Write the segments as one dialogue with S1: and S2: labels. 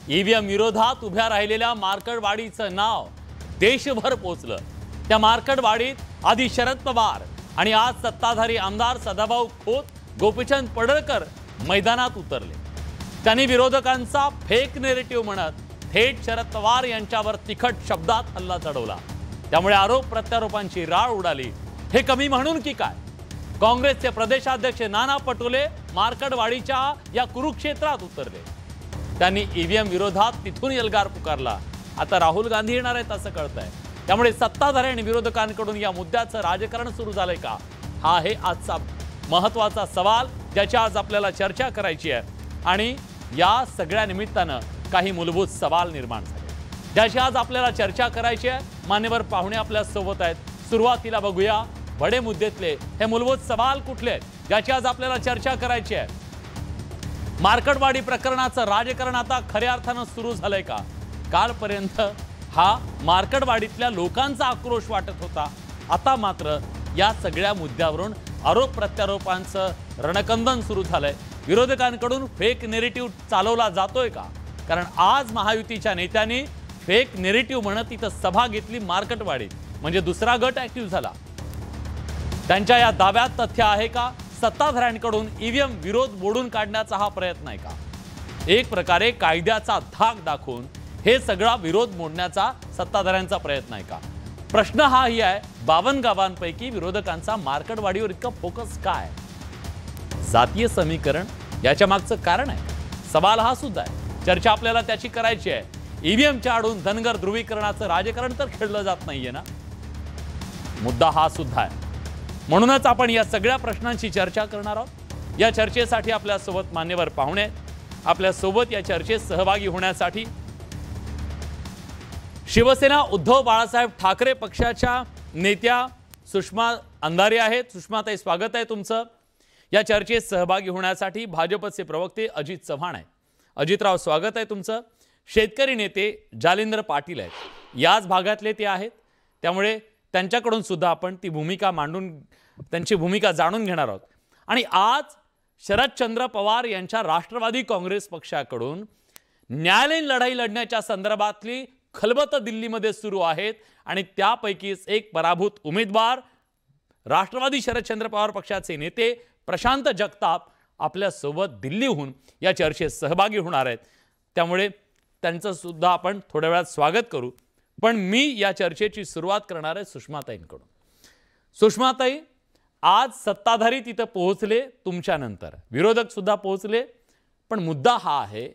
S1: EVM विरोधात उभ्या राहिलेल्या मार्कडवाडीचं नाव देशभर पोचलं। त्या मार्कडवाडीत आधी शरद पवार आणि आज सत्ताधारी आमदार सदाभाऊ खोत, गोपीचंद पडळकर मैदानात उतरले। त्यांनी विरोधकांचा फेक नेरेटिव्ह म्हणत थेट शरद पवार यांच्यावर तिखट शब्दात हल्ला चढवला। त्यामुळे आरोप प्रत्यारोपांची राळ उडाली। हे कमी म्हणून की काय? काँग्रेसचे प्रदेशाध्यक्ष नाना पटोले मार्कडवाडीच्या या कुरुक्षेत्रात उतरले। त्यांनी ईव्हीएम विरोधात तिथून एल्गार पुकारला। आता राहुल गांधी येणार आहेत असं कळतंय। त्यामुळे सत्ताधारी आणि विरोधकांकडून या मुद्द्याचं राजकारण सुरू झालंय का? हा आहे आजचा महत्त्वाचा सवाल ज्याची आज आपल्याला चर्चा करायची आहे। आणि या सगळ्या निमित्तानं काही मूलभूत सवाल निर्माण झाले ज्याची आज आपल्याला चर्चा करायची आहे। मान्यवर पाहुणे आपल्या सोबत आहेत। सुरुवातीला बघूया बडे मुद्द्यातले हे मूलभूत सवाल कुठले आहेत ज्याची आज आपल्याला चर्चा करायची आहे। मार्कडवाडी प्रकरणाचं राजकारण आता खऱ्या अर्थानं सुरू झालंय का? कालपर्यंत हा मार्कडवाडीतल्या लोकांचा आक्रोश वाटत होता। आता मात्र या सगळ्या मुद्द्यावरून आरोप प्रत्यारोपांचं रणकंदन सुरू झालंय। विरोधकांकडून फेक नेरेटिव्ह चालवला जातोय का? कारण आज महायुतीच्या नेत्यांनी फेक नेरेटिव्ह म्हणत इथं सभा घेतली मार्कडवाडीत, म्हणजे दुसरा गट ऍक्टिव्ह झाला। त्यांच्या या दाव्यात तथ्य आहे का? सत्ताधाऱ्यांकडून ईव्हीएम विरोध मोडून काढण्याचा हा प्रयत्न आहे का? एक प्रकारे कायद्याचा धाक दाखवून हे सगळा विरोध मोडण्याचा सत्ताधाऱ्यांचा प्रयत्न आहे का? प्रश्न हाही आहे, 52 गावांपैकी विरोधकांचा मार्कडवाडीवर इतका फोकस काय? जातीय समीकरण याच्या मागचं कारण आहे? सवाल हा सुद्धा आहे। चर्चा आपल्याला त्याची करायची आहे। ईव्हीएमच्या आडून धनगर ध्रुवीकरणाचं राजकारण तर खेळलं जात नाहीये ना? मुद्दा हा सुद्धा आहे। म्हणूनच आपण या सगळ्या प्रश्नांची चर्चा करणार आहोत। या चर्चेसाठी आपल्या सोबत मान्यवर पाहुणे आहेत। आपल्या सोबत या चर्चेत सहभागी होण्यासाठी शिवसेना उद्धव बाळासाहेब ठाकरे पक्षाच्या नेत्या सुषमा अंधारे आहेत। सुषमाताई, स्वागत आहे तुमचं। या चर्चेत सहभागी होण्यासाठी भाजपचे प्रवक्ते अजित चव्हाण आहेत। अजितराव, स्वागत आहे तुमचं। शेतकरी नेते जालिंदर पाटील आहेत, याच भागातले ते आहेत, त्यामुळे त्यांच्याकडून सुद्धा आपण ती भूमिका मांडून त्यांची भूमिका जाणून घेणार आहोत। आणि आज शरदचंद्र पवार यांच्या राष्ट्रवादी काँग्रेस पक्षाकडून न्यायालयीन लढाई लढण्याच्या संदर्भातली खलबत दिल्लीमध्ये सुरू आहेत आणि त्यापैकीच एक पराभूत उमेदवार राष्ट्रवादी शरदचंद्र पवार पक्षाचे नेते प्रशांत जगताप आपल्या सोबत दिल्लीहून या चर्चेत सहभागी होणार आहेत। त्यामुळे त्यांचं सुद्धा आपण थोड्या वेळात स्वागत करू। पण मी या चर्चेची सुरुवात करणार आहे सुषमाताईंकडून। सुषमाताई, आज सत्ताधारी तिथं पोहोचले, तुमच्यानंतर विरोधक सुद्धा पोहोचले, पण मुद्दा हा आहे,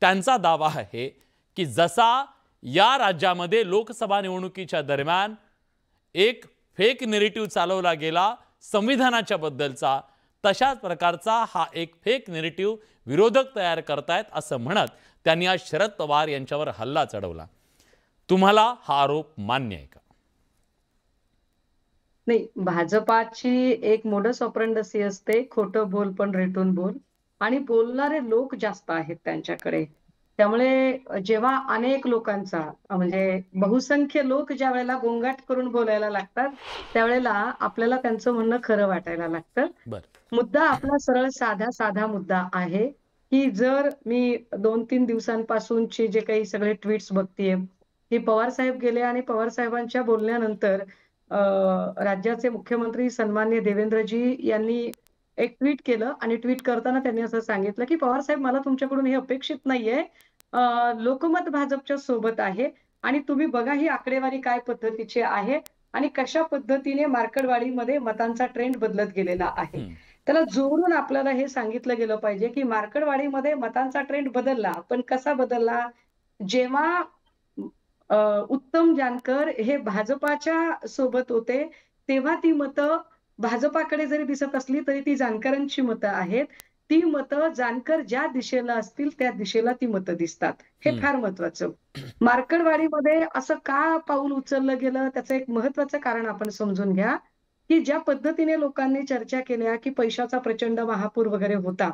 S1: त्यांचा दावा आहे की जसा या राज्यामध्ये लोकसभा निवडणुकीच्या दरम्यान एक फेक नेरेटिव्ह चालवला गेला संविधानाच्या बद्दलचा, तशाच प्रकारचा हा एक फेक नेरेटिव्ह विरोधक तयार करतायत असं म्हणत त्यांनी आज शरद पवार यांच्यावर हल्ला चढवला। तुम्हाला हा आरोप मान्य आहे का?
S2: नाही, भाजपाची एक मोडस ऑपरंडसी असते, खोटं बोल पण रेटून बोल, आणि बोलणारे लोक जास्त आहेत त्यांच्याकडे। त्यामुळे जेव्हा अनेक लोकांचा म्हणजे बहुसंख्य लोक ज्या वेळेला गोंगाट करून बोलायला लागतात त्यावेळेला आपल्याला त्यांचं म्हणणं खरं वाटायला लागतं। मुद्दा आपला सरळ साधा मुद्दा आहे की जर मी 2-3 दिवसांपासूनचे जे काही सगळे ट्विट्स बघतीये की पवार साहेब गेले आणि पवार साहेबांच्या बोलण्यानंतर राज्याचे मुख्यमंत्री सन्माननीय देवेंद्रजी यांनी एक ट्विट केलं आणि ट्विट करताना त्यांनी असं सांगितलं की पवार साहेब, मला तुमच्याकडून हे अपेक्षित नाहीये, लोकमत भाजपच्या सोबत आहे आणि तुम्ही बघा ही आकडेवारी काय पद्धतीची आहे आणि कशा पद्धतीने मार्कडवाडीमध्ये मतांचा ट्रेंड बदलत गेलेला आहे। त्याला जोडून आपल्याला हे सांगितलं गेलं पाहिजे की मार्कडवाडीमध्ये मतांचा ट्रेंड बदलला, पण कसा बदलला? जेव्हा उत्तम जानकर हे भाजपाच्या सोबत होते तेव्हा ती मतं भाजपाकडे जरी दिसत असली तरी ती जानकरांची मतं आहेत। ती मतं जानकर ज्या दिशेला असतील त्या दिशेला ती मतं दिसतात, हे फार महत्वाचं। मार्कडवाडीमध्ये असं का पाऊल उचललं गेलं त्याचं एक महत्वाचं कारण आपण समजून घ्या की ज्या पद्धतीने लोकांनी चर्चा केल्या की पैशाचा प्रचंड महापूर वगैरे होता,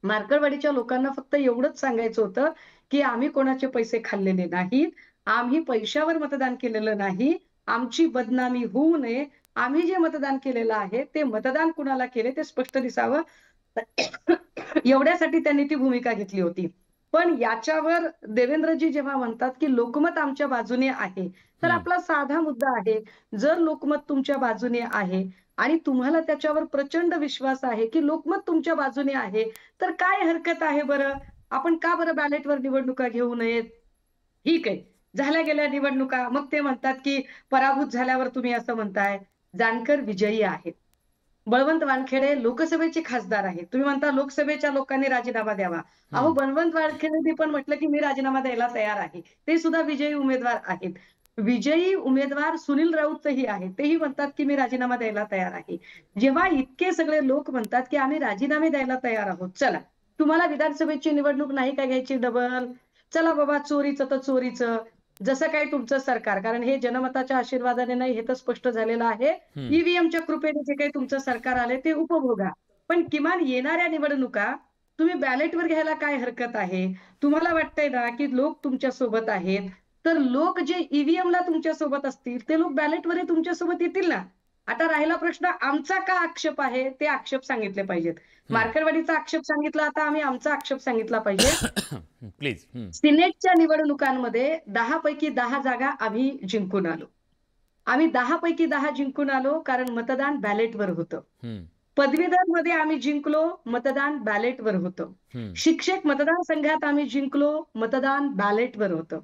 S2: मार्कडवाडीच्या लोकांना फक्त एवढंच सांगायचं होतं की आम्ही कोणाचे पैसे खाल्लेले नाहीत, आम्ही पैशावर मतदान केलेलं नाही, आमची बदनामी होऊ नये, आम्ही जे मतदान केलेलं आहे ते मतदान कुणाला केले ते स्पष्ट दिसावं, एवढ्यासाठी त्यांनी ती भूमिका घेतली होती। पण याच्यावर देवेंद्रजी जेव्हा म्हणतात की लोकमत आमच्या बाजूने आहे, तर आपला साधा मुद्दा आहे, जर लोकमत तुमच्या बाजूने आहे आणि तुम्हाला त्याच्यावर प्रचंड विश्वास आहे की लोकमत तुमच्या बाजूने आहे, तर काय हरकत आहे बरं? आपण का बरं बॅलेटवर निवडणुका घेऊ नयेत? ठीक आहे. झाल्या गेल्या निवडणुका. मग ते म्हणतात की पराभूत झाल्यावर तुम्ही असं म्हणताय. जानकर विजयी आहेत. बळवंत वानखेडे लोकसभेचे खासदार आहेत. तुम्ही म्हणता लोकसभेच्या लोकांनी राजीनामा द्यावा. अहो, बळवंत वानखेडेंनी पण म्हटलं की मी राजीनामा द्यायला तयार आहे. ते सुद्धा विजयी उमेदवार आहेत. विजयी उमेदवार सुनील राऊतही आहेत. तेही म्हणतात की मी राजीनामा द्यायला तयार आहे. जेव्हा इतके सगळे लोक म्हणतात की आम्ही राजीनामे द्यायला तयार आहोत. चला, तुम्हाला विधानसभेची निवडणूक नाही का घ्यायची डबल? चला बाबा, चोरीचं तर चोरीचं. जसं काही तुमचं सरकार, कारण हे जनमताच्या आशीर्वादाने नाही, हे तर स्पष्ट झालेलं आहे. ईव्हीएमच्या कृपेने जे काही तुमचं सरकार आलंय ते उपभोगा. पण किमान येणाऱ्या निवडणुका तुम्ही बॅलेटवर घ्यायला काय हरकत आहे? तुम्हाला वाटतंय ना की लोक तुमच्या सोबत आहेत, तर लोक जे ईव्हीएमला तुमच्या सोबत असतील ते लोक बॅलेटवरही तुमच्या सोबत येतील ना. आता राहिला प्रश्न आमचा का आक्षेप आहे, ते आक्षेप सांगितले पाहिजेत. मार्करवाडीचा आक्षेप सांगितला, आता आम्ही आमचा आक्षेप सांगितला पाहिजे.
S1: प्लीज.
S2: सिनेटच्या निवडणुकांमध्ये 10 पैकी 10 जागा आम्ही जिंकून आलो. आम्ही 10 पैकी 10 जिंकून आलो कारण मतदान बॅलेटवर होतं. पदवीधरमध्ये आम्ही जिंकलो, मतदान बॅलेटवर होतं. शिक्षक मतदारसंघात आम्ही जिंकलो, मतदान बॅलेटवर होतं.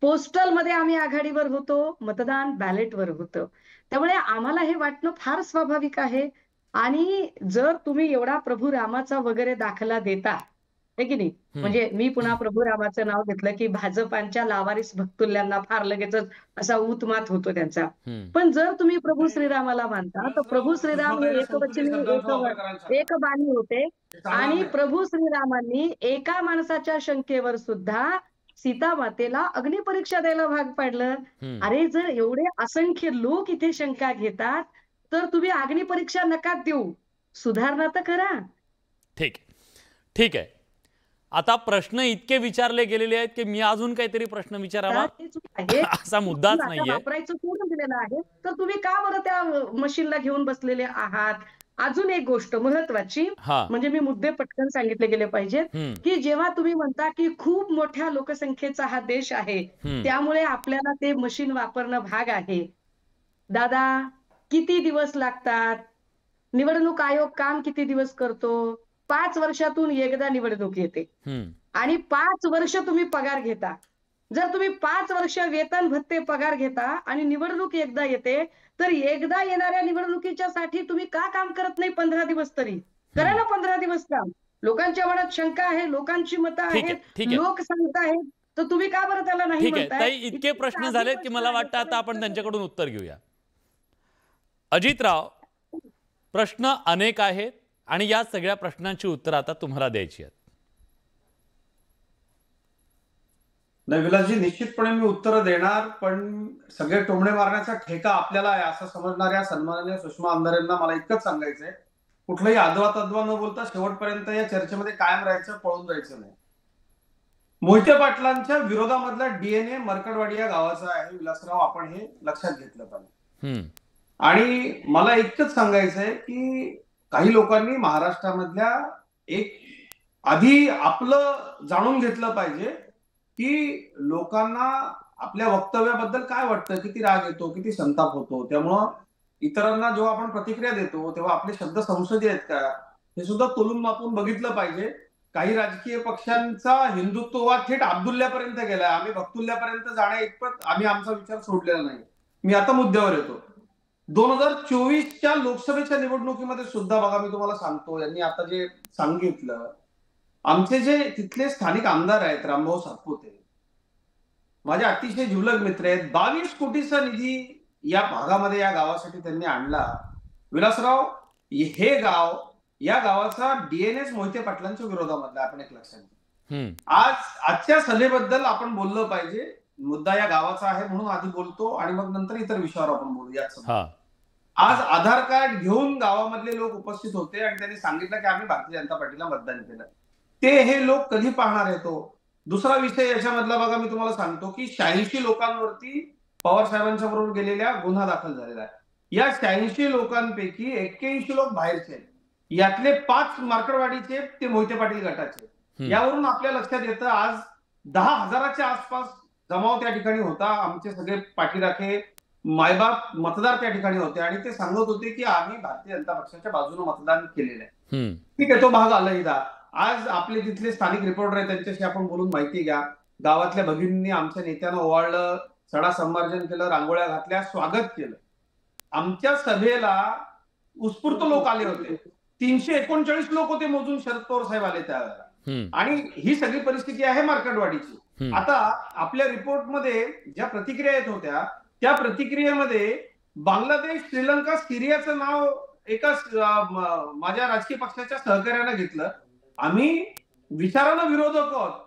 S2: पोस्टलमध्ये आम्ही आघाडीवर होतो, मतदान बॅलेटवर होतं. त्यामुळे आम्हाला हे वाटणं फार स्वाभाविक आहे. आणि जर तुम्ही एवढा प्रभू रामाचा वगैरे दाखला देता, है की नाही, म्हणजे मी पुन्हा प्रभू रामाचं नाव घेतलं की भाजपांच्या लावारिस भक्तुल्यांना फार लगेचच असा उतमात होतो त्यांचा. पण जर तुम्ही प्रभू श्रीरामाला मानता, तर प्रभू श्रीराम हे एकवचनी एक बाणी होते. आणि प्रभू श्रीरामांनी एका माणसाच्या शंकेवर सुद्धा सीता मातेला अग्निपरीक्षा द्यायला भाग पाडलं. अरे, जर एवढे असंख्य लोक इथे शंका घेतात, तर तुम्ही अग्निपरीक्षा नका देऊ, सुधारणा तर करा.
S1: ठीक आहे. आता प्रश्न इतके विचारले गेलेले आहेत की मी अजून काहीतरी प्रश्न विचारावा असा मुद्दाच नाहीये.
S2: वापरायचं सोडून दिलेलं आहे, तर तुम्ही का बरं त्या मशीनला घेऊन बसलेले आहात? अजून एक गोष्ट महत्वाची, म्हणजे मी मुद्दे पटकन सांगितले गेले पाहिजेत, की जेव्हा तुम्ही म्हणता की खूप मोठ्या लोकसंख्येचा हा देश आहे, त्यामुळे आपल्याला ते मशीन वापरणं भाग आहे. दादा, किती दिवस लागतात? निवडणूक आयोग काम किती दिवस करतो? 5 वर्षातून एकदा निवडणूक येते आणि 5 वर्ष तुम्ही पगार घेता. जर तुम्ही 5 वर्ष वेतन भत्ते पगार घेता आणि निवडणूक एकदा येते, तर एकदा येणाऱ्या निवडणुकीच्या साठी तुम्ही का काम करत नाही 15 दिवस तरी? करा ना 15 दिवस काम. लोकांच्या मनात शंका आहे, लोकांची मतं आहेत, लोक सांगत आहेत, तर तुम्ही का बरं त्याला नाही म्हणताय?
S1: ताई, इतके प्रश्न झालेत की मला वाटतं आता आपण त्यांच्याकडून उत्तर घेऊया. अजितराव, प्रश्न अनेक आहेत आणि या सगळ्या प्रश्नांची उत्तर आता तुम्हाला द्यायची आहेत.
S3: नाही विलासजी, निश्चितपणे मी उत्तर देणार, पण सगळे टोमणे मारण्याचा ठेका आपल्याला आहे असं समजणाऱ्या सन्माननीय सुषमा आमदारांना मला इतकंच सांगायचंय, कुठलाही अद्वा तद्वा न बोलता शेवटपर्यंत या चर्चेमध्ये कायम राहायचं, पळून जायचं नाही. मोहिते पाटलांच्या विरोधामधला डीएनए मरकडवाडी या गावाचा आहे विलासराव, आपण हे लक्षात घेतलं पाहिजे. आणि मला इतकंच सांगायचंय की काही लोकांनी महाराष्ट्रामधल्या एक आधी आपलं जाणून घेतलं पाहिजे की लोकांना आपल्या वक्तव्याबद्दल काय वाटतं, किती राग येतो, किती संताप होतो. त्यामुळं इतरांना जेव्हा आपण प्रतिक्रिया देतो तेव्हा आपले शब्द संसदीय आहेत का हे सुद्धा तोलून मापून बघितलं पाहिजे. काही राजकीय पक्षांचा हिंदुत्ववाद थेट अब्दुल्ल्यापर्यंत गेलाय. आम्ही भक्तुल्ल्यापर्यंत जाण्या इतपत आम्ही आमचा विचार सोडलेला नाही. मी आता मुद्द्यावर येतो. 2024च्या लोकसभेच्या निवडणुकीमध्ये सुद्धा बघा, मी तुम्हाला सांगतो, यांनी आता जे सांगितलं, आमचे जे तिथले स्थानिक आमदार आहेत रामभाऊ सातपुते, माझे अतिशय जिवलग मित्र आहेत. 22 कोटीचा निधी या भागामध्ये या गावासाठी त्यांनी आणला. विलासराव, हे गाव, या गावाचा डीएनएस मोहिते पाटलांच्या विरोधामधला, आपण एक लक्षात घ्या. आजच्या सभेबद्दल आपण बोललं पाहिजे. मुद्दा या गावाचा आहे म्हणून आधी बोलतो आणि मग नंतर इतर विषयावर आपण बोलूया. आज आधार कार्ड घेऊन गावामधले लोक उपस्थित होते आणि त्यांनी सांगितलं की आम्ही भारतीय जनता पार्टीला मतदान केलं. ते हे लोक कधी पाहणार आहे तो दुसरा विषय याच्यामधला बघा. मी तुम्हाला सांगतो की 86 लोकांवरती पवार साहेबांच्या बरोबर गेलेल्या गुन्हा दाखल झालेला आहे. या 86 लोकांपैकी 81 लोक बाहेरचे आहेत. यातले 5 मार्कडवाडीचे, ते मोहिते पाटील गटाचे. यावरून आपल्या लक्षात येतं आज 10,000च्या आसपास जमाव त्या ठिकाणी होता. आमचे सगळे पाठीराखे मायबाप मतदार त्या ठिकाणी होते आणि ते सांगत होते की आम्ही भारतीय जनता पक्षाच्या बाजूने मतदान केलेलं आहे. ठीक आहे, तो भाग अलहिदा. आज आपले तिथले स्थानिक रिपोर्टर आहेत, त्यांच्याशी आपण बोलून माहिती घ्या. गावातल्या भगिनींनी आमच्या नेत्यांना ओवाळलं, सडा संभार्जन केलं, रांगोळ्या घातल्या, स्वागत केलं. आमच्या सभेला उत्स्फूर्त लोक आले होते. 339 लोक होते मोजून शरद पवार साहेब आले त्यावेळेला. आणि ही सगळी परिस्थिती आहे मार्केटवाडीची. आता आपल्या रिपोर्टमध्ये ज्या प्रतिक्रिया येत होत्या त्या प्रतिक्रियेमध्ये बांगलादेश, श्रीलंका, सिरियाचं नाव एका माझ्या राजकीय पक्षाच्या सहकार्यानं घेतलं. आम्ही विचारानं विरोधक आहोत.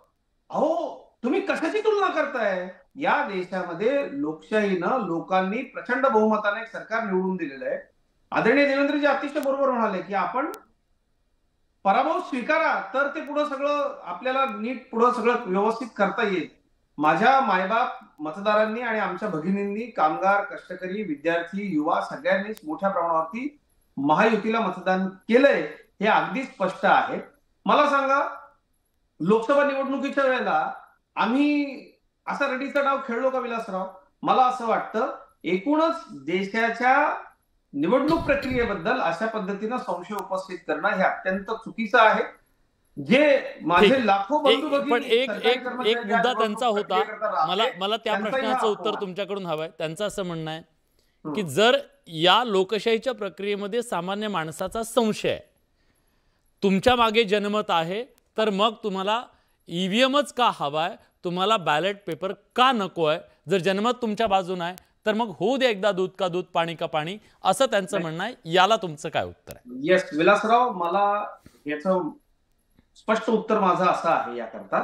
S3: अहो, तुम्ही कशाची तुलना करताय? या देशामध्ये लोकशाहीनं लोकांनी प्रचंड बहुमताने एक सरकार निवडून दिलेलं आहे. आदरणीय देवेंद्रजी अतिशय बरोबर म्हणाले की आपण पराभव स्वीकारा, तर ते पुढे सगळं आपल्याला नीट पुढे सगळं व्यवस्थित करता येईल. माझ्या मायबाप मतदारांनी आणि आमच्या भगिनींनी, कामगार, कष्टकरी, विद्यार्थी, युवा सगळ्यांनीच मोठ्या प्रमाणावरती महायुतीला मतदान केलंय हे अगदी स्पष्ट आहे. मला सांगा, लोकसभा निवडणुकीच्या वेळेला आम्ही असा रडीचा डाव खेळलो का विलासराव? मला असं वाटतं एकूणच देशाच्या निवडणूक प्रक्रियेबद्दल अशा पद्धतीनं संशय उपस्थित करणं हे अत्यंत चुकीचं आहे. जे माझे लाखो बंधू
S1: पण एक मुद्दा त्यांचा होता, मला त्या प्रश्नाचं उत्तर तुमच्याकडून हवंय. त्यांचं असं म्हणणं आहे की जर या लोकशाहीच्या प्रक्रियेमध्ये सामान्य माणसाचा संशय आहे, तुमच्या मागे जनमत आहे, तर मग तुम्हाला ईव्हीएमच का हवाय, तुम्हाला बॅलेट पेपर का नको आहे? जर जनमत तुमच्या बाजूने आहे तर मग होऊ दे एकदा दूध का दूध, पाणी का पाणी, असं त्यांचं म्हणणं आहे. याला तुमचं काय उत्तर आहे?
S3: येस विलासराव, मला याचं स्पष्ट उत्तर माझं असं आहे याकरता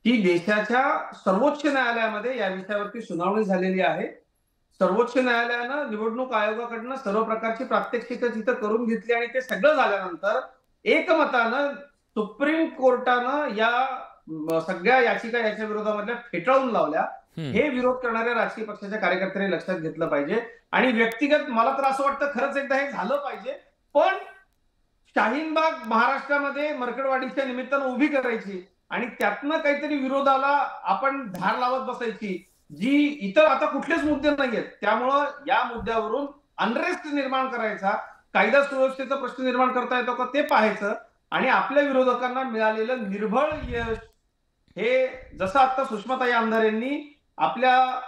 S3: की देशाच्या सर्वोच्च न्यायालयामध्ये या विषयावरती सुनावणी झालेली आहे. सर्वोच्च न्यायालयानं निवडणूक आयोगाकडनं सर्व प्रकारची प्रात्यक्षिकं तिथं करून घेतली आणि ते सगळं झाल्यानंतर एकमतानं सुप्रीम कोर्टानं या सगळ्या याचिका याच्या विरोधामधल्या फेटाळून लावल्या. हे विरोध करणाऱ्या राजकीय पक्षाच्या कार्यकर्त्यांनी लक्षात घेतलं पाहिजे. आणि व्यक्तिगत मला तर असं वाटतं खरंच एकदा हे झालं पाहिजे. पण शाहीनबाग महाराष्ट्रामध्ये मरकडवाडीच्या निमित्तानं उभी करायची आणि त्यातनं काहीतरी विरोधाला आपण धार लावत बसायची, जी इतर आता कुठलेच मुद्दे नाहीयेत. त्यामुळं या मुद्द्यावरून अनरेस्ट निर्माण करायचा, कायदा सुव्यवस्थेचा प्रश्न निर्माण करता येतो का ते पाहायचं. आणि आपल्या विरोधकांना मिळालेलं निर्भळ यश हे जसं आता सुषमाताई आमदार यांनी आपल्या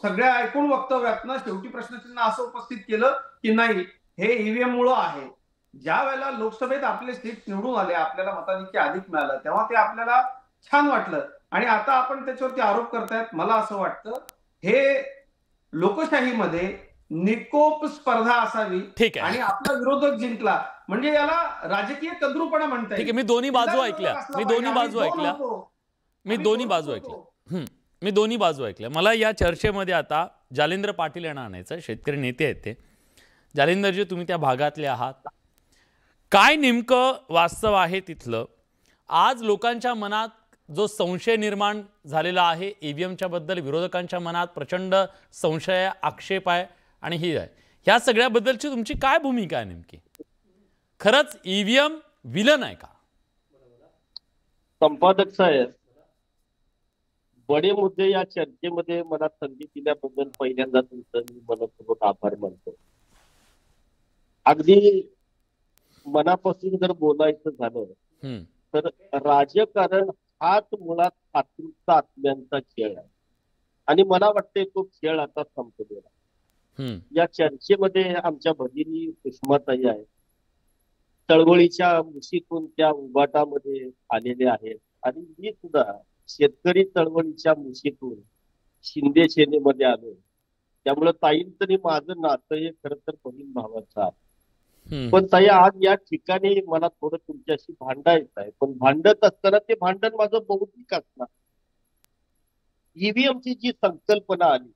S3: सगळ्या ऐकून वक्तव्यातनं शेवटी प्रश्नचिन्ह असं उपस्थित केलं की नाही, हे ईव्हीएम मुळे आहे. ज्या वेळेला लोकसभेत आपले सीट निवडून आले, आपल्याला मताधिक्य अधिक मिळालं, तेव्हा ते आपल्याला छान वाटलं. आणि आता आपण त्याच्यावरती आरोप करतायत. मला असं वाटतं हे लोकशाहीमध्ये निकोप स्पर्धा असावी.
S1: ठीक आहे,
S3: आणि आपला विरोधक जिंकला म्हणजे याला राजकीय कद्रूपणा म्हणता येईल.
S1: ठीक आहे, मी दोन्ही बाजू ऐकल्या. मी दोन्ही बाजू ऐकल्या. मला या चर्चेमध्ये आता जालिंदर पाटील यांना आणायचं. शेतकरी नेते आहेत ते. जालिंदरजी, तुम्ही त्या भागातले आहात, काय नेमकं वास्तव आहे तिथलं? आज लोकांच्या मनात जो संशय निर्माण झालेला आहे ईव्हीएमच्या बद्दल, विरोधकांच्या मनात प्रचंड संशय, आक्षेप आहे आणि ही आहे, ह्या सगळ्याबद्दलची तुमची काय भूमिका आहे नेमकी? खरंच ईव्हीएम विलन आहे का?
S4: संपादक साहेब, बडे मुद्दे या चर्चेमध्ये मला संधी दिल्याबद्दल पहिल्यांदा तुमचं मी मनपूर्वक आभार मानतो. अगदी मनापासून जर बोलायचं झालं तर राजकारण हाच मुळात आतृप्त आत्म्यांचा खेळ आहे आणि मला वाटते तो खेळ आता संपलेला. या चर्चेमध्ये आमच्या भगिनी सुषमाताई आहेत, चळवळीच्या मुशीतून त्या उभाटामध्ये आलेले आहेत आणि मी सुद्धा शेतकरी चळवळीच्या मुशीतून शिंदे सेनेमध्ये आलो. त्यामुळे ताईंचं आणि माझं नातं हे खरं तर बहीण भावाचं आहे. पण ताई, आज या ठिकाणी मला थोडं तुमच्याशी भांडायचं आहे. पण भांडत असताना ते भांडण माझं बौद्धिक असणार. ईव्हीएमची जी संकल्पना आली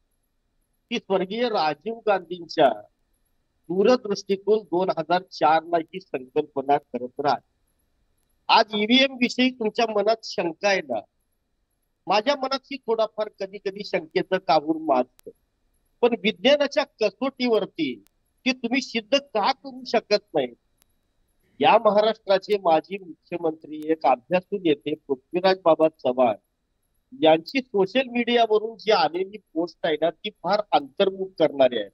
S4: ती स्वर्गीय राजीव गांधींच्या दूरदृष्टीतून 2004 ला ही संकल्पना करत राहते. आज ईव्हीएम विषयी तुमच्या मनात शंका आहे ना, माझ्या मनात ही थोडाफार कधी कधी शंकेचं काहूर माजतं. पण विज्ञानाच्या कसोटीवरती ते तुम्ही सिद्ध का करू शकत नाही? या महाराष्ट्राचे माजी मुख्यमंत्री एक अभ्यासू नेते पृथ्वीराज बाबा चव्हाण यांची सोशल मीडियावरून जी आलेली पोस्ट आहे ना ती फार अंतर्मुख करणारी आहे.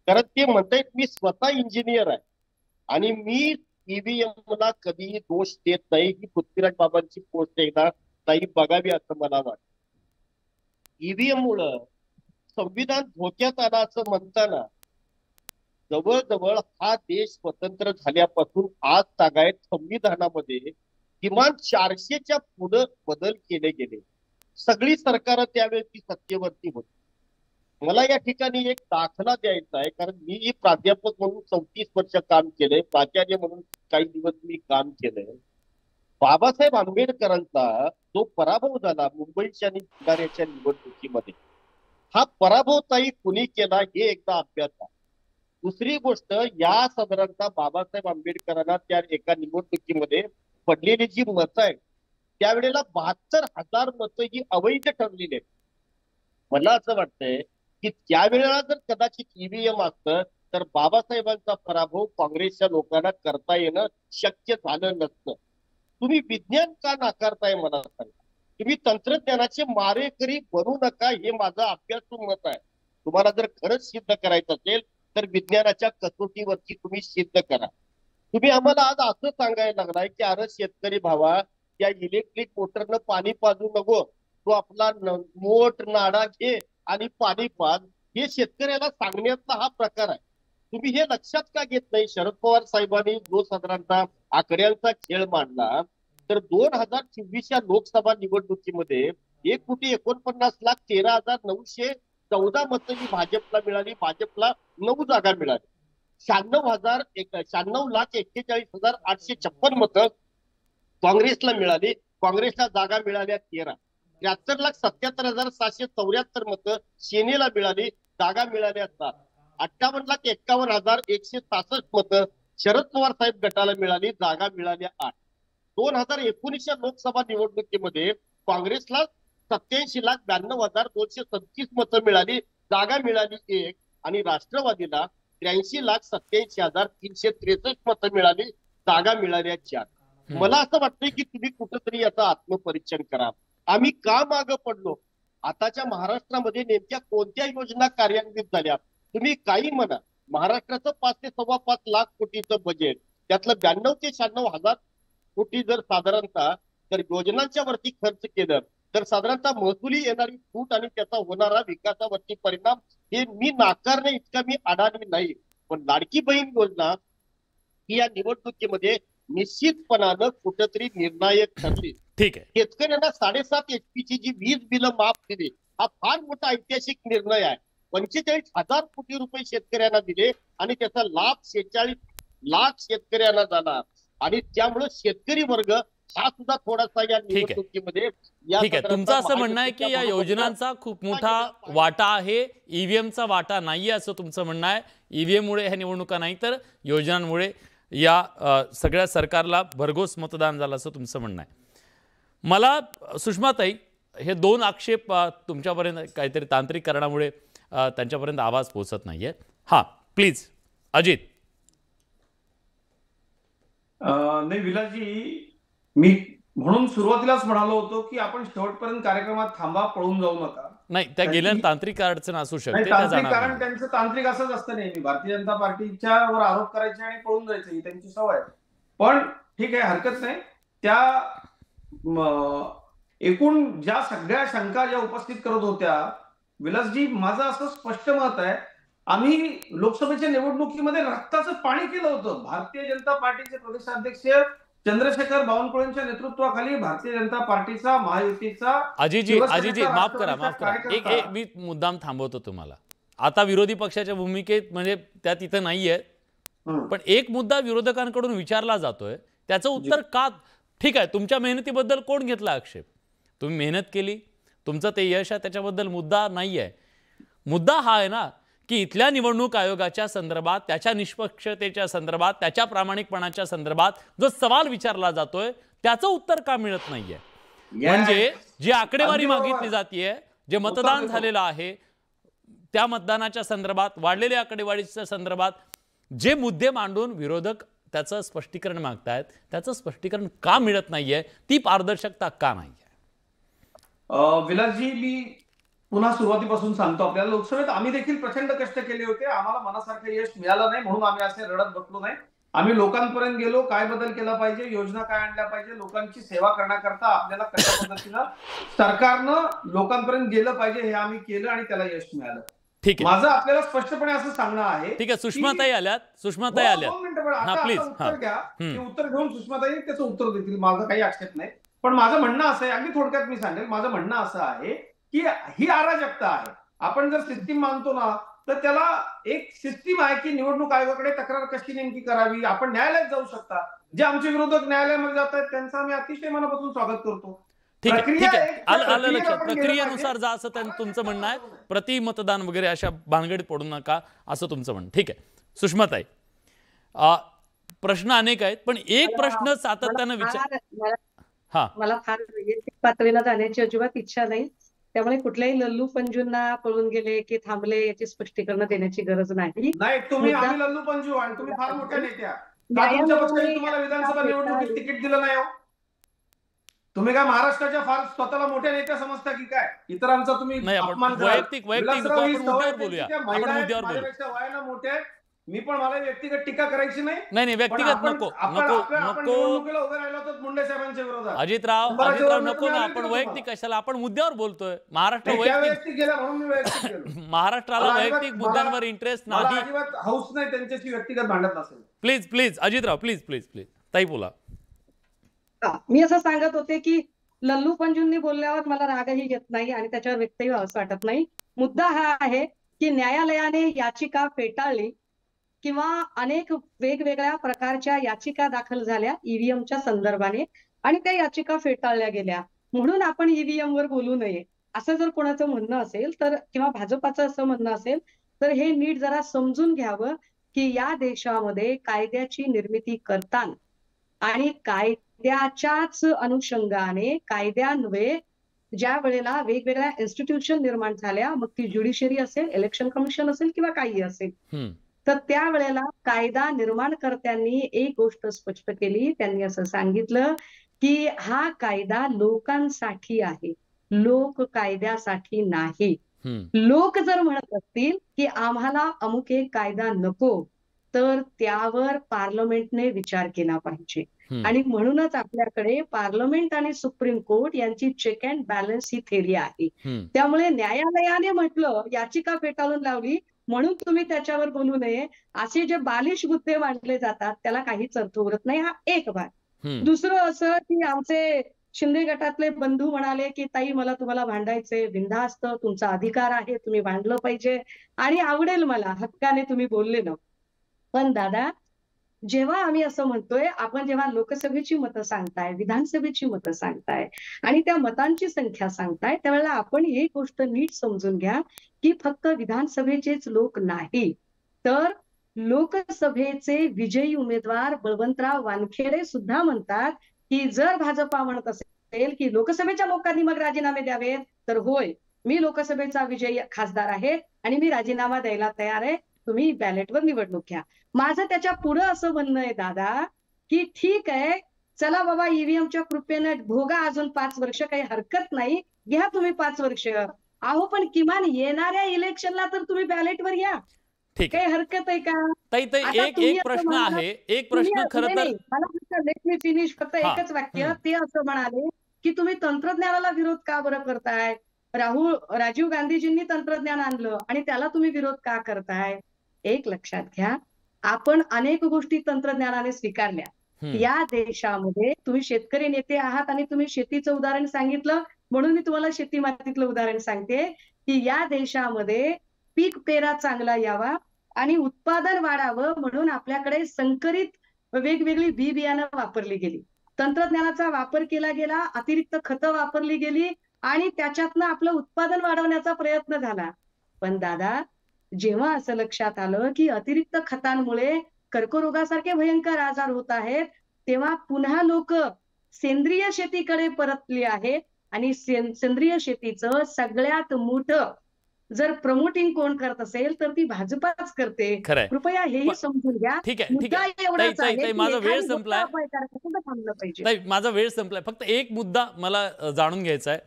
S4: कारण ते म्हणतायत मी स्वतः इंजिनियर आहे आणि मी ईव्हीएम ला कधीही दोष देत नाही. ही पृथ्वीराज बाबांची पोस्ट एकदा ताई बघावी असं मला वाटतं. ईव्हीएम मुळे संविधान धोक्यात आला असं म्हणताना जवळजवळ हा देश स्वतंत्र झाल्यापासून आज तागायत संविधानामध्ये किमान 400च्या पुढे बदल केले गेले. सगळी सरकार त्यावेळी ती सत्तेवरती होती. मला या ठिकाणी एक दाखला द्यायचा आहे कारण मी प्राध्यापक म्हणून 34 वर्ष काम केलंय, प्राचार्य म्हणून काही दिवस मी काम केलंय. बाबासाहेब आंबेडकरांचा जो पराभव झाला मुंबईच्या आणि भंडाऱ्याच्या निवडणुकीमध्ये, हा पराभव ताई कुणी केला हे एकदा अभ्यास आहे. दुसरी गोष्ट, या साधारणतः बाबासाहेब आंबेडकरांना त्या एका निवडणुकीमध्ये पडलेली जी मतं आहेत त्यावेळेला 72,000 मतं ही अवैध ठरलेली आहेत. मला असं वाटतंय की त्यावेळेला जर कदाचित ईव्हीएम असतं तर बाबासाहेबांचा पराभव काँग्रेसच्या लोकांना करता येणं शक्य झालं नसतं. तुम्ही विज्ञान का नाकारताय मला सांगा. तुम्ही तंत्रज्ञानाचे मारेकरी बनू नका हे माझं अभ्यासू मत आहे. तुम्हाला जर खरंच सिद्ध करायचं असेल तर विज्ञानाच्या कसोटीवरती तुम्ही सिद्ध करा. तुम्ही आम्हाला आज असं सांगायला लागलाय की अरे शेतकरी भावा त्या इलेक्ट्रिक मोटरनं पाणी पाजू नको, तो आपला मोट नाडा घे आणि पाणी पाज, हे शेतकऱ्याला सांगण्याचा हा प्रकार आहे. तुम्ही हे लक्षात का घेत नाही? शरद पवार साहेबांनी जो साधारणतः आकड्यांचा खेळ मांडला तर 2024च्या लोकसभा निवडणुकीमध्ये 1,49,13,914 मतं ही भाजपला मिळाली. भाजपला 9 जागा मिळाली. 96,41,856 मतं काँग्रेसला मिळाली. काँग्रेसला जागा मिळाल्या 13. 73,77,774 मतं सेनेला मिळाली, जागा मिळाल्या 7. 58,51,166 मतं शरद पवार साहेब गटाला मिळाली, जागा मिळाल्या 8. 2019च्या लोकसभा निवडणुकीमध्ये काँग्रेसला 87,92,237 मतं मिळाली, जागा मिळाली 1. आणि राष्ट्रवादीला 83,87,363 मतं मिळाली, जागा मिळाल्या 4. मला असं वाटतंय की तुम्ही कुठंतरी याचा आत्मपरीक्षण करा. आम्ही का मागं पडलो? आताच्या महाराष्ट्रामध्ये नेमक्या कोणत्या योजना कार्यान्वित झाल्या? तुम्ही काही म्हणा. महाराष्ट्राचं 5 ते 5.25 लाख कोटीचं बजेट, त्यातलं 92 ते 96 हजार कोटी जर साधारणतः तर योजनांच्या वरती खर्च केलं तर साधारणतः महसुली येणारी फूट आणि त्याचा होणारा विकासावरती परिणाम हे मी नाकारणे इतका मी अडाणी नाही. पण लाडकी बहीण योजना ही या निवडणुकीमध्ये निश्चितपणानं कुठंतरी निर्णायक ठरली.
S1: ठीक आहे.
S4: शेतकऱ्यांना 7.5 HP जी वीज बिलं माफ दिली हा फार मोठा ऐतिहासिक निर्णय आहे. 45,000 कोटी रुपये शेतकऱ्यांना दिले आणि त्याचा लाभ 46 लाख शेतकऱ्यांना झाला. आणि त्यामुळे शेतकरी वर्ग हा सुद्धा थोडासा या निवडणुकीमध्ये.
S1: ठीक आहे, तुमचं असं म्हणणं आहे की या योजनांचा खूप मोठा वाटा आहे, ईव्हीएमचा वाटा नाहीये असं तुमचं म्हणणं आहे. ईव्हीएम मुळे ह्या निवडणुका नाही तर योजनांमुळे या सगळ्या सरकारला भरघोस मतदान झालं असं तुमचं म्हणणं आहे. मला सुषमाताई हे 2 आक्षेप तुमच्यापर्यंत काहीतरी तांत्रिक कारणामुळे त्यांच्यापर्यंत आवाज पोहोचत नाहीये. हा प्लीज अजित.
S3: नाही विलासजी, मी म्हणून सुरुवातीलाच म्हणालो होतो की आपण शेवटपर्यंत कार्यक्रमात थांबा, पळून जाऊ नका.
S1: नाही, त्या गेल्या तांत्रिक अडचण असू शकते.
S3: तांत्रिक कारण त्यांचं तांत्रिक असंच असतं नेहमी. भारतीय जनता पार्टीच्या वर आरोप करायचे आणि पळून जायचं ही त्यांची सवय. पण ठीक आहे, हरकत नाही. त्या एकूण ज्या सगळ्या शंका ज्या उपस्थित करत होत्या विलासजी, माझं असं स्पष्ट मत आहे, आम्ही लोकसभेच्या निवडणुकीमध्ये रक्ताचं पाणी केलं होतं. भारतीय जनता पार्टीचे प्रदेशाध्यक्ष चंद्रशेखर बावनकुळेंच्या नेतृत्वाखाली भारतीय जनता पार्टीचा, महायुतीचा.
S1: अजिजी माफ करा. एक मी मुद्दाम थांबवतो तुम्हाला. आता विरोधी पक्षाच्या भूमिकेत म्हणजे त्या तिथं नाहीये, पण एक मुद्दा विरोधकांकडून विचारला जातोय, त्याचं उत्तर का? ठीक आहे, तुमच्या मेहनतीबद्दल कोण घेतला आक्षेप? तुम्ही मेहनत केली, तुमचं ते यश आहे, त्याच्याबद्दल मुद्दा नाहीये. मुद्दा हा आहे ना की इथल्या निवडणूक आयोगाच्या संदर्भात, त्याच्या निष्पक्षतेच्या संदर्भात, त्याच्या प्रामाणिकपणाच्या संदर्भात जो सवाल विचारला जातोय त्याचं उत्तर का मिळत नाहीये? म्हणजे जी आकडेवारी मागितली जातीये, जे मतदान झालेलं आहे त्या मतदानाच्या संदर्भात, वाढलेल्या आकडेवारीच्या संदर्भात जे मुद्दे मांडून विरोधक त्याचं स्पष्टीकरण मागतायत, त्याचं स्पष्टीकरण का मिळत नाहीये, ती पारदर्शकता का नाहीये?
S3: विलासजी, मी पुन्हा सुरुवातीपासून सांगतो, आपल्याला लोकसभेत आम्ही देखील प्रचंड कष्ट केले होते, आम्हाला मनासारखं यश मिळालं नाही म्हणून आम्ही असे रडत बसलो नाही. आम्ही लोकांपर्यंत गेलो, काय बदल केला पाहिजे, योजना काय आणल्या पाहिजे, लोकांची सेवा करण्याकरता आपल्याला कशा पद्धतीनं सरकारनं लोकांपर्यंत गेलं पाहिजे हे आम्ही केलं आणि त्याला यश मिळालं.
S1: ठीक आहे,
S3: माझं आपल्याला स्पष्टपणे असं सांगणं आहे.
S1: ठीक आहे, सुषमाताई आल्यात, सुषमाताई आल्यात.
S3: आता
S1: प्लीज
S3: उत्तर घ्या, ते उत्तर घेऊन सुषमाताई त्याचं उत्तर देतील, माझा काही आक्षेप नाही. पण माझं म्हणणं असं आहे, अगदी थोडक्यात मी सांगेल, माझं म्हणणं असं आहे की ही अराजकता आहे. आपण जर सिस्टीम मानतो ना, तर त्याला एक सिस्टीम आहे की निवडणूक आयोगाकडे तक्रार कशी नेमकी करावी. आपण न्यायालयात जाऊ शकता. जे आमचे विरोधक न्यायालयामध्ये जात आहेत त्यांचं आम्ही अतिशय मनापासून स्वागत करतो.
S1: ठीक आहे, ठीक आहे, आलं लक्षात. प्रक्रियेनुसार जा असं तुमचं म्हणणं आहे, प्रति मतदान वगैरे अशा भानगडीत पडू नका असं तुमचं म्हणणं. ठीक आहे सुषमाताई, प्रश्न अनेक आहेत पण एक प्रश्न सातत्यानं
S2: मला फार वैयक्तिक पातळीला जाण्याची अजिबात इच्छा नाही. त्यामुळे कुठल्याही लल्लू पंजूंना पळून गेले की थांबले याची स्पष्टीकरण देण्याची गरज नाही.
S3: तुम्ही आम्ही लल्लू पंजू आणि तुम्ही फार मोठ्या नेत्या, तुम्हाला विधानसभा निवडणुकीत तिकीट दिलं नाही हो? तुम्ही काय महाराष्ट्राच्या फार स्वतःला मोठ्या नेत्या समजता की काय? इतरांचा तुम्ही अपमान करा.
S1: वैयक्तिक मुद्द्यावर बोलूया, आपण मुद्द्यावर बोलूया.
S3: वयानं मोठे आहेत, मी पण मला व्यक्तिगत टीका करायची नाही.
S1: नाही व्यक्तिगत नको
S3: उभे राहिलो तर मुंडे साहेबांच्या विरोधात.
S1: अजितराव नको ना, आपण वैयक्तिक कशाला, आपण मुद्द्यावर बोलतोय. महाराष्ट्राला वैयक्तिक मुद्द्यांवर इंटरेस्ट नाही,
S3: अजिबात हौस नाही त्यांच्याशी व्यक्तिगत भांडत नसेल.
S1: प्लीज अजितराव प्लीज ताई बोला.
S2: मी असं सांगत होते की लल्लू पंजूंनी बोलल्यावर मला रागही येत नाही आणि त्याच्यावर व्यक्तही असं वाटत नाही. मुद्दा हा आहे की न्यायालयाने याचिका फेटाळली किंवा अनेक वेगवेगळ्या प्रकारच्या याचिका दाखल झाल्या ईव्हीएमच्या संदर्भाने आणि त्या याचिका फेटाळल्या गेल्या म्हणून आपण ईव्हीएम वर बोलू नये असं जर कोणाचं म्हणणं असेल तर, किंवा भाजपाचं असं म्हणणं असेल तर हे नीट जरा समजून घ्यावं की या देशामध्ये कायद्याची निर्मिती करताना आणि कायद्याच्याच अनुषंगाने कायद्यान्वये ज्या वेळेला वेगवेगळ्या इन्स्टिट्यूशन निर्माण झाल्या, मग ती ज्युडिशरी असेल, इलेक्शन कमिशन असेल किंवा काही असेल, तर त्यावेळेला कायदा निर्माणकर्त्यांनी एक गोष्ट स्पष्ट केली. त्यांनी असं सांगितलं की हा कायदा लोकांसाठी आहे, लोक कायद्यासाठी नाही. लोक जर म्हणत असतील की आम्हाला अमुक एक कायदा नको, तर त्यावर पार्लमेंटने विचार केला पाहिजे. आणि म्हणूनच आपल्याकडे पार्लमेंट आणि सुप्रीम कोर्ट यांची चेक अँड बॅलन्स ही थेरी आहे. त्यामुळे न्यायालयाने म्हटलं याचिका फेटाळून लावली म्हणून तुम्ही त्याच्यावर बोलू नये असे जे बालिश मुद्दे मांडले जातात त्याला काहीच अर्थ उरत नाही. हा एक भाग. दुसरं असं की आमचे शिंदे गटातले बंधू म्हणाले की ताई मला तुम्हाला भांडायचे, बिनधास्त तुमचा अधिकार आहे, तुम्ही भांडलं पाहिजे आणि आवडेल मला, हक्काने तुम्ही बोलले ना. पण दादा, जेव्हा आम्ही असं म्हणतोय, आपण जेव्हा लोकसभेची मतं सांगताय, विधानसभेची मतं सांगताय आणि त्या मतांची संख्या सांगताय, त्यावेळेला आपण एक गोष्ट नीट समजून घ्या की फक्त विधानसभेचेच लोक नाही तर लोकसभेचे विजयी उमेदवार बळवंतराव वानखेडे सुद्धा म्हणतात की जर भाजपा म्हणत असेल की लोकसभेच्या लोकांनी मग राजीनामे द्यावेत, तर होय, मी लोकसभेचा विजयी खासदार आहे आणि मी राजीनामा द्यायला तयार आहे, तुम्ही बॅलेटवर निवडणूक घ्या. माझं त्याच्या पुढे असं म्हणणं आहे दादा की ठीक आहे, चला बाबा ईव्हीएमच्या कृपेने भोगा अजून 5 वर्ष, काही हरकत नाही, घ्या तुम्ही 5 वर्ष. अहो पण किमान येणाऱ्या इलेक्शनला तर तुम्ही बॅलेटवर या, काही हरकत आहे का?
S1: एक प्रश्न आहे, एक प्रश्न खरं तर
S2: मला लेट मी फिनिश, फक्त एकच वाक्य. ते असं म्हणाले की तुम्ही तंत्रज्ञानाला विरोध का बरं करताय? राजीव गांधीजींनी तंत्रज्ञान आणलं आणि त्याला तुम्ही विरोध का करताय? एक लक्षात घ्या, आपण अनेक गोष्टी तंत्रज्ञानाने स्वीकारल्या. या देशामध्ये तुम्ही शेतकरी नेते आहात आणि तुम्ही शेतीचं उदाहरण सांगितलं म्हणून मी तुम्हाला शेती मातीतलं उदाहरण सांगते की या देशामध्ये पीक पेरा चांगला यावा आणि उत्पादन वाढावं म्हणून आपल्याकडे संकरित वेगवेगळी बी बियाणं वापरली गेली, तंत्रज्ञानाचा वापर केला गेला, अतिरिक्त खतं वापरली गेली आणि त्याच्यातनं आपलं उत्पादन वाढवण्याचा प्रयत्न झाला. पण दादा, जेव्हा असं लक्षात आलं की अतिरिक्त खतांमुळे कर्करोगासारखे भयंकर आजार होत आहेत, तेव्हा पुन्हा लोक सेंद्रिय शेतीकडे परतली आहेत आणि सेंद्रिय शेतीचं सगळ्यात मोठं जर प्रमोटिंग कोण करत असेल तर ती भाजपाच करते.
S1: खरंय.
S2: कृपया हेही समजून घ्या.
S1: ठीक आहे, ठीक
S2: मुद्दा
S1: आहे.
S2: एवढाच
S1: ताई,
S2: आहे
S1: ताई,
S2: की
S1: माझा वेळ
S2: एखादी
S1: संपलाय.
S2: गोष्ट अपाय करायचं थांबलं पाहिजे.
S1: ताई, माझा वेळ संपलाय. फक्त एक मुद्दा मला जाणून घ्यायचा आहे.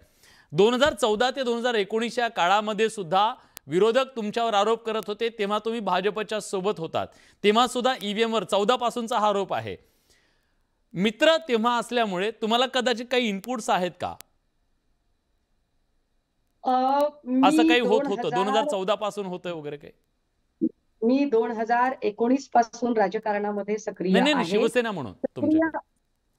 S1: 2014 ते 2019च्या काळामध्ये सुद्धा विरोधक तुमच्यावर आरोप करत होते, तेव्हा तुम्ही भाजपच्या सोबत होतात. तेव्हा सुद्धा EVM वर 14 पासूनचा हा आरोप आहे. मित्र तेव्हा असल्यामुळे तुम्हाला कदाचित काही इनपुट्स आहेत का? असं काही होत होतं 2014 पासून होतंय वगैरे काही?
S2: मी 2019 पासून राजकारणामध्ये सक्रिय
S1: नाही,
S2: आहे.
S1: शिवसेना म्हणून तुमच्या.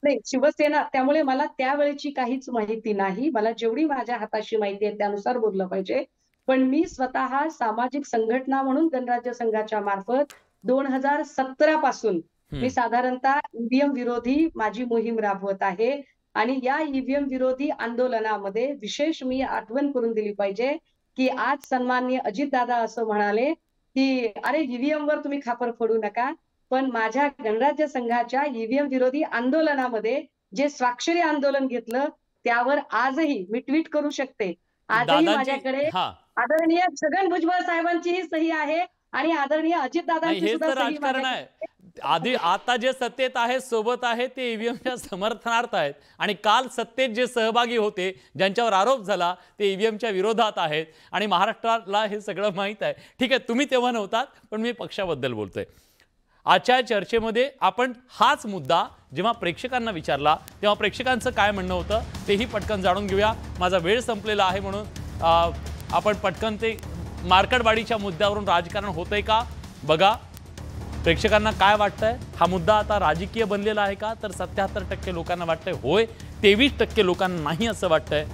S2: नाही, शिवसेना, त्यामुळे मला त्यावेळेची काहीच माहिती नाही. मला जेवढी माझ्या हाताशी माहिती आहे त्यानुसार बोललं पाहिजे. पण मी स्वतः सामाजिक संघटना म्हणून गणराज्य संघाच्या मार्फत 2017 पासून मी साधारणतः EVM विरोधी माझी मोहीम राबवत आहे. आणि या EVM विरोधी आंदोलनामध्ये विशेष मी आठवण करून दिली पाहिजे की आज सन्माननीय अजितदादा असं म्हणाले की अरे EVM वर तुम्ही खापर फोडू नका, पण माझ्या गणराज्य संघाच्या EVM विरोधी आंदोलनामध्ये जे स्वाक्षरी आंदोलन घेतलं त्यावर आजही मी ट्विट करू शकते. आजही माझ्याकडे आदरणीय छगन भुजबळ साहेबांचीही सही आहे आणि आदरणीय अजितदादांची सुद्धा सही
S1: आहे. आधी आता जे सत्तेत आहे, सोबत आहे, ते EVMच्या समर्थनार्थ आहेत आणि काल सत्तेत जे सहभागी होते, ज्यांच्यावर आरोप झाला, ते EVMच्या विरोधात आहेत आणि महाराष्ट्राला हे सगळं माहीत आहे. ठीक आहे, तुम्ही तेव्हा नव्हतात, पण मी पक्षाबद्दल बोलतोय. आजच्या चर्चेमध्ये आपण हाच मुद्दा जेव्हा प्रेक्षकांना विचारला तेव्हा प्रेक्षकांचं काय म्हणणं होतं तेही पटकन जाणून घेऊया. माझा वेळ संपलेला आहे म्हणून आपण पटकन ते मार्केटवाढीच्या मुद्द्यावरून राजकारण होतंय का बघा. प्रेक्षकांना काय वाटतंय? हा मुद्दा आता राजकीय बनलेला आहे का? तर 77% लोकांना वाटतंय होय, 23% लोकांना नाही असं वाटतंय.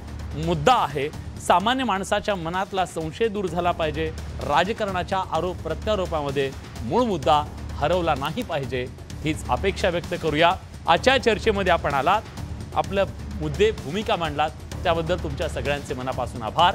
S1: मुद्दा आहे सामान्य माणसाच्या मनातला संशय दूर झाला पाहिजे. राजकारणाच्या आरोप प्रत्यारोपामध्ये मूळ मुद्दा हरवला नाही पाहिजे, हीच अपेक्षा व्यक्त करूया. आजच्या चर्चेमध्ये आपण आलात, आपले मुद्दे भूमिका मांडलात, त्याबद्दल तुमच्या सगळ्यांचे मनापासून आभार.